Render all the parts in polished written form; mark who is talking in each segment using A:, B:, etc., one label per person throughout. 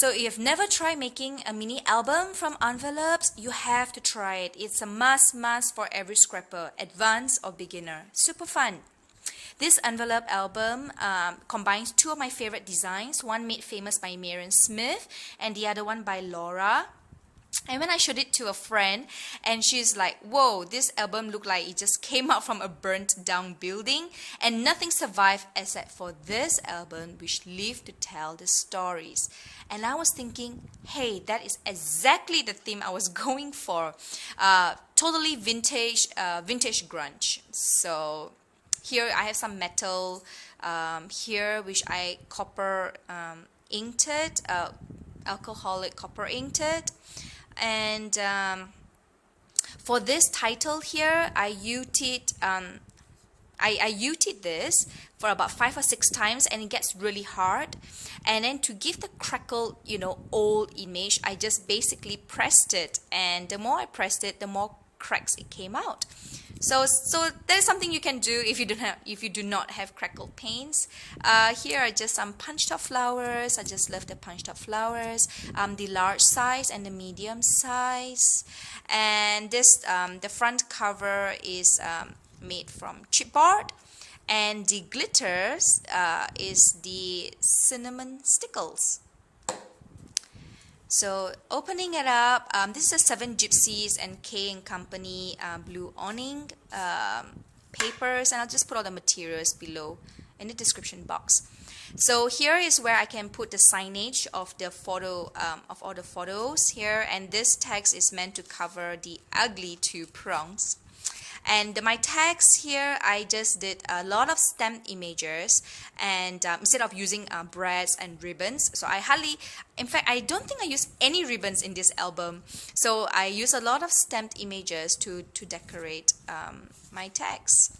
A: So if you've never tried making a mini album from envelopes, you have to try it. It's a must for every scrapper, advanced or beginner. Super fun. This envelope album combines two of my favorite designs, one made famous by Kellie Smith and the other one by Laura. And when I showed it to a friend, and she's like, whoa, this album looked like it just came out from a burnt down building, and nothing survived except for this album, which lived to tell the stories. And I was thinking, hey, that is exactly the theme I was going for. Totally vintage grunge. So here I have some metal here, which I copper inked, alcoholic copper inked. And for this title here, I UT'd this for about 5 or 6 times, and it gets really hard. And then to give the crackle, old image, I just basically pressed it, and the more I pressed it, the more cracks it came out. So there's something you can do if you do not have crackle paints. Here are just some punched up flowers. I just love the punched up flowers, the large size and the medium size. And this the front cover is made from chipboard, and the glitters is the cinnamon stickles. So opening it up, this is 7 Gypsies and K & Company blue awning papers, and I'll just put all the materials below in the description box. So here is where I can put the signage of the photo, of all the photos here, and this text is meant to cover the ugly 2 prongs. And my tags here, I just did a lot of stamped images, and instead of using brads and ribbons. So in fact, I don't think I used any ribbons in this album. So I use a lot of stamped images to decorate my tags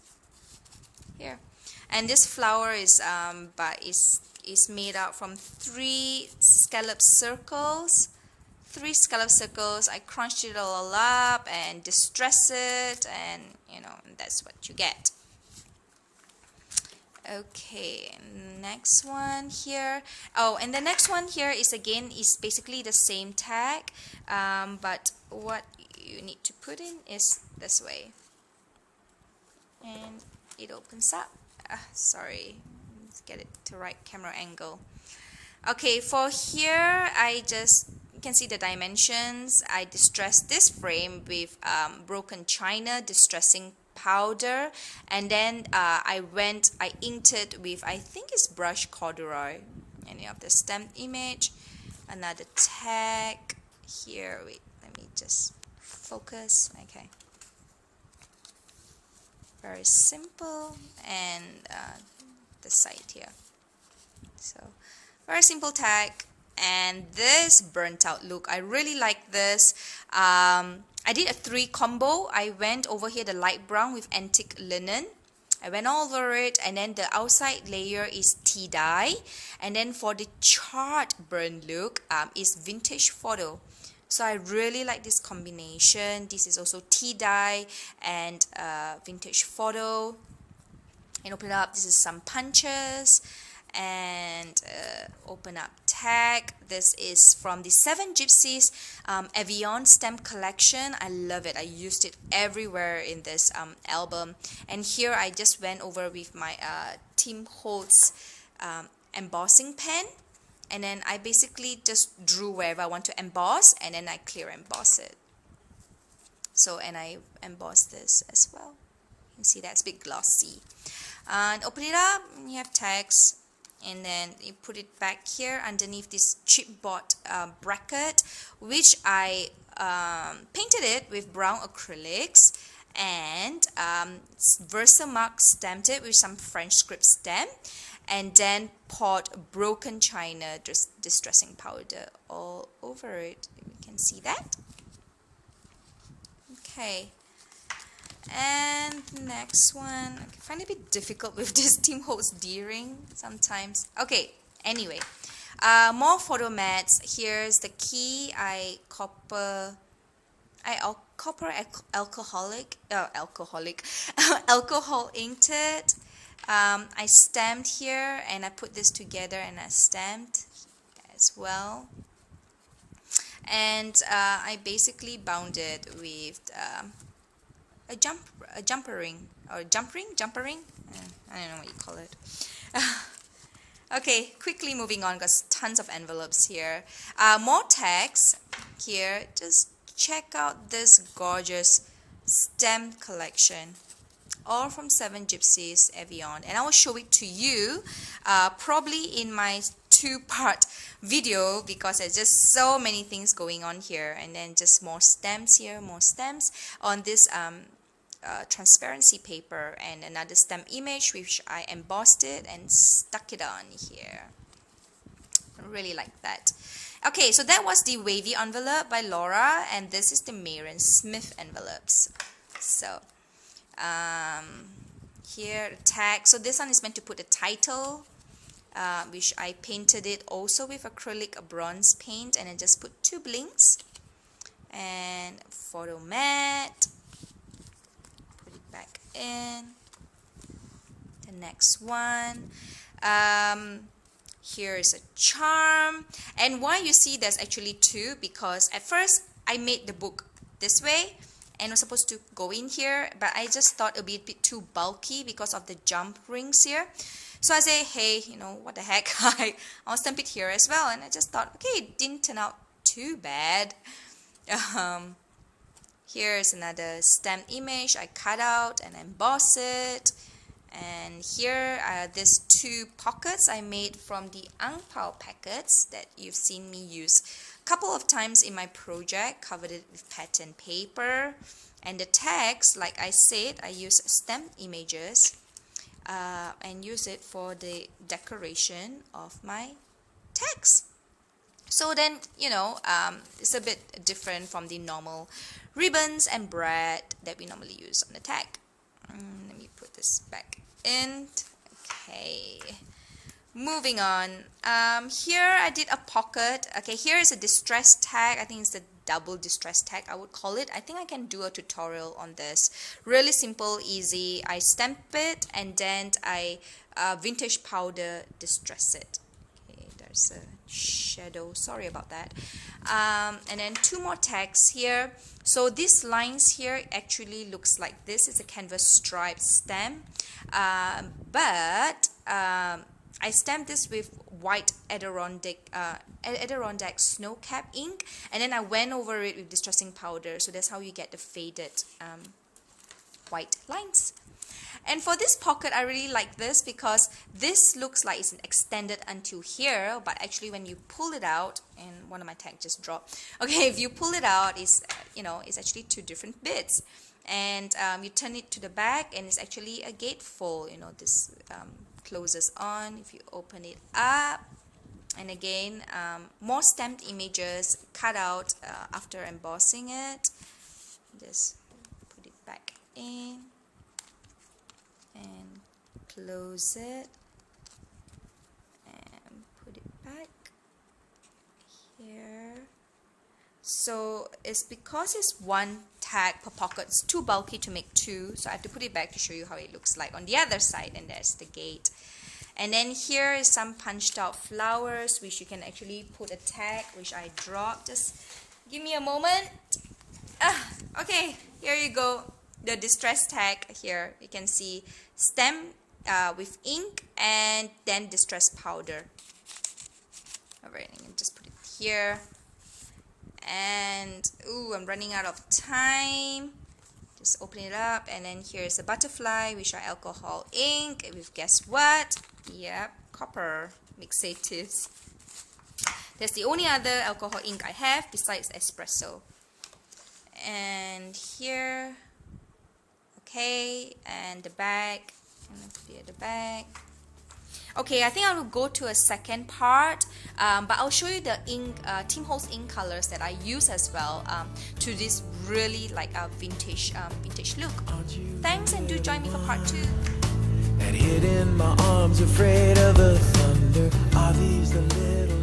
A: here. And this flower is made out from 3 scallop circles. 3 scallop circles. I crunched it all up and distress it, and that's what you get. Okay, next one here. Oh, and the next one here is basically the same tag, but what you need to put in is this way, and it opens up. Sorry, let's get it to right camera angle. Okay, for here you can see the dimensions. I distressed this frame with broken china distressing powder, and then I inked it with, I think it's brushed corduroy. And you have the stamped image, another tag here. Wait, let me just focus. Okay, very simple, and the side here. So very simple tag. And this burnt out look, I really like this. I did a 3 combo. I went over here the light brown with antique linen. I went all over it, and then the outside layer is tea dye, and then for the chart burn look is vintage photo. So I really like this combination. This is also tea dye and vintage photo. And open it up. This is some punches. And open up tag. This is from the 7 Gypsies Evian stamp collection. I love it. I used it everywhere in this album. And here I just went over with my Tim Holtz embossing pen, and then I basically just drew wherever I want to emboss, and then I clear emboss it. So, and I emboss this as well. You can see that's a bit glossy. And open it up, you have tags. And then you put it back here underneath this chipboard bracket, which I painted it with brown acrylics, and Versamark stamped it with some French script stamp, and then poured broken china distressing powder all over it. You can see that. Okay. And next one, I find it a bit difficult with this Tim Holtz D-ring sometimes. Okay, anyway, more photo mats. Here's the key. Alcohol inked it. I stamped here, and I put this together, and I stamped as well. and I basically bound it with a jumper ring, or jumper ring. I don't know what you call it. Okay, quickly moving on, because tons of envelopes here. More tags here. Just check out this gorgeous stamp collection, all from Seven Gypsies Evian, and I will show it to you probably in my two-part video, because there's just so many things going on here. And then just more stamps here, more stamps on this transparency paper, and another stamp image which I embossed it and stuck it on here. I really like that. Okay, so that was the wavy envelope by Laura, and this is the Marion Smith envelopes. So here, the tag. So this one is meant to put a title, which I painted it also with acrylic bronze paint, and then just put 2 blinks and photo mat. Put it back in. The next one. Here is a charm, and why you see there's actually 2, because at first I made the book this way and it was supposed to go in here, but I just thought it would be a bit too bulky because of the jump rings here. So I say, hey, you know, what the heck, I'll stamp it here as well. And I just thought, okay, it didn't turn out too bad. Here's another stamp image I cut out and emboss it. And here are these 2 pockets I made from the Ang Pao packets that you've seen me use a couple of times in my project. Covered it with pattern paper. And the tags, like I said, I use stamp images and use it for the decoration of my tags. So then, you know, it's a bit different from the normal ribbons and brad that we normally use on the tag. Let me put this back in. Okay, moving on. Here I did a pocket. Okay, here is a distress tag. I think it's the double distress tag, I would call it. I think I can do a tutorial on this. Really simple, easy. I stamp it and then I vintage powder distress it. Okay, there's a shadow, sorry about that. And then 2 more tags here. So these lines here actually looks like this. It's a canvas striped stamp, but I stamped this with white Adirondack snow cap ink, and then I went over it with distressing powder. So that's how you get the faded white lines. And for this pocket, I really like this because this looks like it's extended until here, but actually when you pull it out, and one of my tags just dropped. Okay, if you pull it out, it's it's actually 2 different bits, and you turn it to the back, and it's actually a gatefold. This closes on if you open it up. And again, more stamped images cut out after embossing it. Just put it back in and close it and put it back here. So it's because it's 1 tag per pocket, it's too bulky to make 2, so I have to put it back to show you how it looks like on the other side. And there's the gate. And then here is some punched out flowers, which you can actually put a tag, which I dropped. Just give me a moment. Okay, here you go. The distress tag here. You can see stamp with ink and then distress powder. Alright, I can just put it here. And, ooh, I'm running out of time. Just open it up, and then here's a butterfly, which are alcohol ink with, guess what? Yep, copper mixatives. That's the only other alcohol ink I have besides espresso. And here, okay, and the back. I'm going to put it at the back. Okay, I think I will go to a second part, but I'll show you the ink, Tim Holtz ink colors that I use as well to this really like a vintage look. Thanks, and do join me for part 2. And hid in my arms, afraid of the thunder. Are these the little